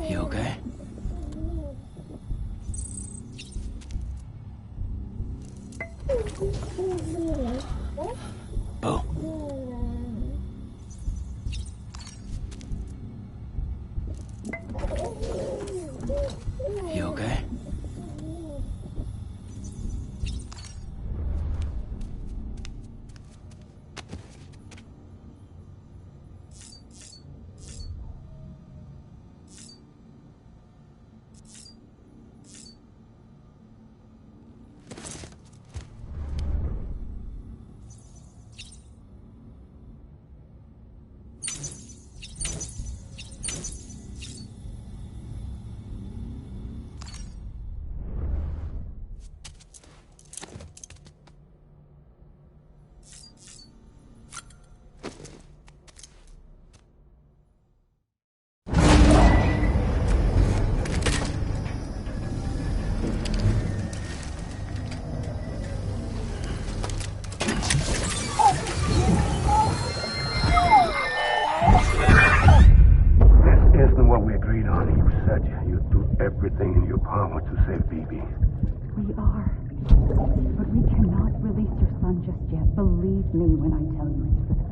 You okay? Bo. You okay? Everything in your power to save BB. We are. But we cannot release your son just yet. Believe me when I tell you it's for the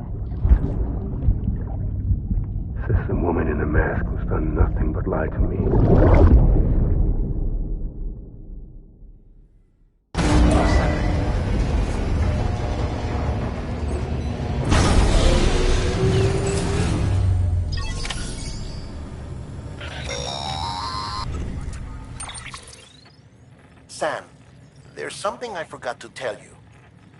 best. System woman in the mask who's done nothing but lie to me. something I forgot to tell you.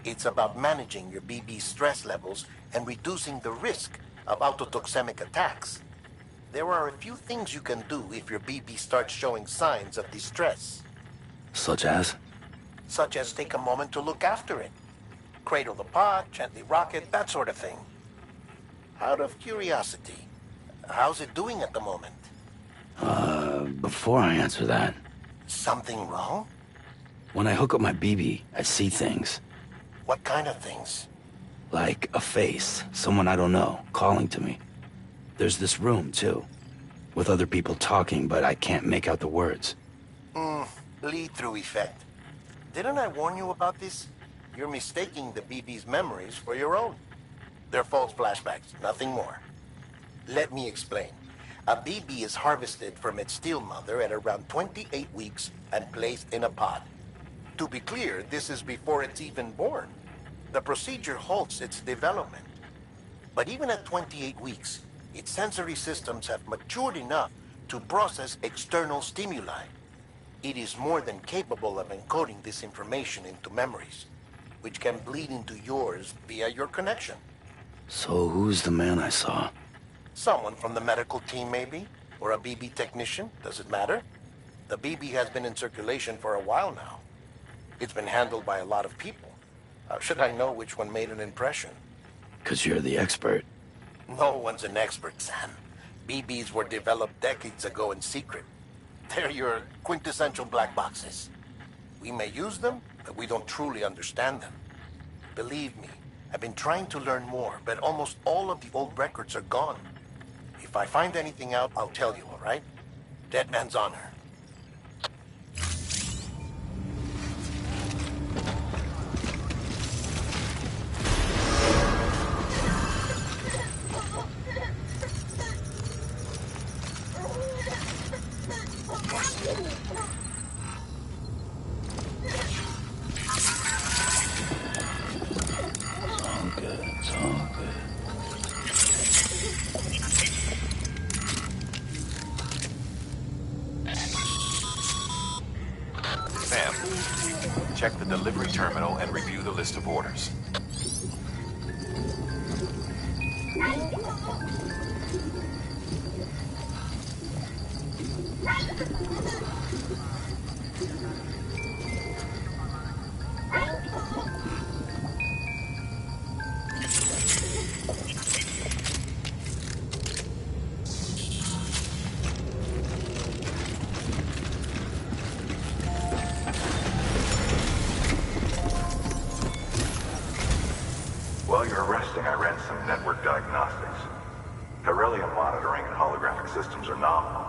It's about managing your BB stress levels and reducing the risk of autotoxemic attacks. There are a few things you can do if your BB starts showing signs of distress. Such as? Such as take a moment to look after it. Cradle the pod, gently rock it, that sort of thing. Out of curiosity, how's it doing at the moment? Before I answer that... Something wrong? When I hook up my BB, I see things. What kind of things? Like a face, someone I don't know, calling to me. There's this room, too. With other people talking, but I can't make out the words. Bleed-through effect. Didn't I warn you about this? You're mistaking the BB's memories for your own. They're false flashbacks, nothing more. Let me explain. A BB is harvested from its steel mother at around 28 weeks and placed in a pod. To be clear, this is before it's even born. The procedure halts its development. But even at 28 weeks, its sensory systems have matured enough to process external stimuli. It is more than capable of encoding this information into memories, which can bleed into yours via your connection. So who's the man I saw? Someone from the medical team, maybe? Or a BB technician? Does it matter? The BB has been in circulation for a while now. It's been handled by a lot of people. How should I know which one made an impression? 'Cause you're the expert. No one's an expert, Sam. BBs were developed decades ago in secret. They're your quintessential black boxes. We may use them, but we don't truly understand them. Believe me, I've been trying to learn more, but almost all of the old records are gone. If I find anything out, I'll tell you, all right? Dead man's honor. Sam, check the delivery terminal and review the list of orders. While you're resting, I ran some network diagnostics. Beryllium monitoring and holographic systems are nominal.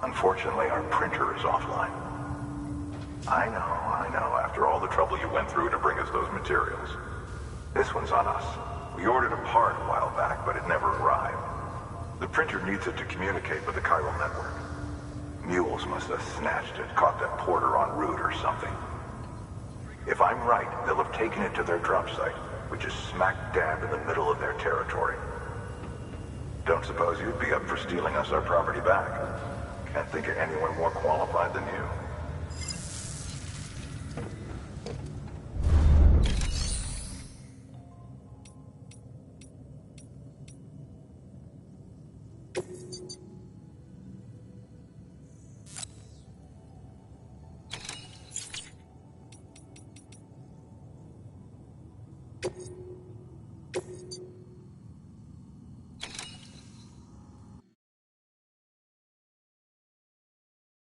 Unfortunately, our printer is offline. I know, after all the trouble you went through to bring us those materials. This one's on us. We ordered a part a while back, but it never arrived. The printer needs it to communicate with the chiral network. Mules must have snatched it, caught that porter en route or something. If I'm right, they'll have taken it to their drop site, which is smack dab in the middle of their territory. Don't suppose you'd be up for stealing us our property back? Can't think of anyone more qualified than you.